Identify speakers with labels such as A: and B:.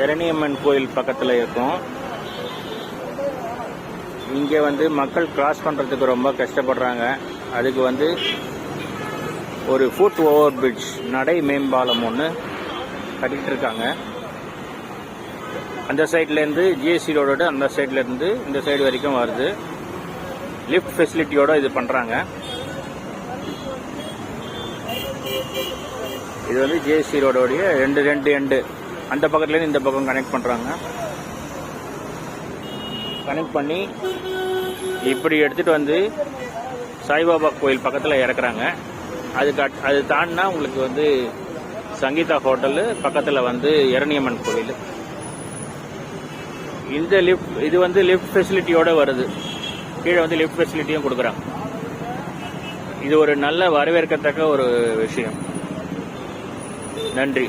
A: இரணியம்மன் கோயில் பக்கத்தில் இருக்கும். இங்கே வந்து மக்கள் கிராஸ் பண்ணுறதுக்கு ரொம்ப கஷ்டப்படுறாங்க. அதுக்கு ஒரு ஃபுட் ஓவர் பிரிட்ஜ் நடை மேம்பாலம் ஒன்று கட்டிகிட்டு இருக்காங்க. அந்த சைட்லேருந்து ஜிஎஸ்டி ரோடோட அந்த சைட்லேருந்து இந்த சைடு வரைக்கும் வருது. லிஃப்ட் ஃபெசிலிட்டியோட இது பண்ணுறாங்க. இது ஜிஎஸ்டி ரோடோடைய ரெண்டு எண்டு அந்த பக்கத்துலேருந்து இந்த பக்கம் கனெக்ட் பண்ணுறாங்க. கனெக்ட் பண்ணி இப்படி எடுத்துகிட்டு சாய்பாபா கோயில் பக்கத்தில் இறக்குறாங்க. அது தாண்டினா உங்களுக்கு சங்கீதா ஹோட்டலு பக்கத்தில் இரணியம்மன் கோயில். இந்த இது லிஃப்ட் ஃபெசிலிட்டியோட வருது. கீழே லிஃப்ட் ஃபெசிலிட்டியும் கொடுக்குறாங்க. இது ஒரு நல்ல வரவேற்கத்தக்க ஒரு விஷயம். நன்றி.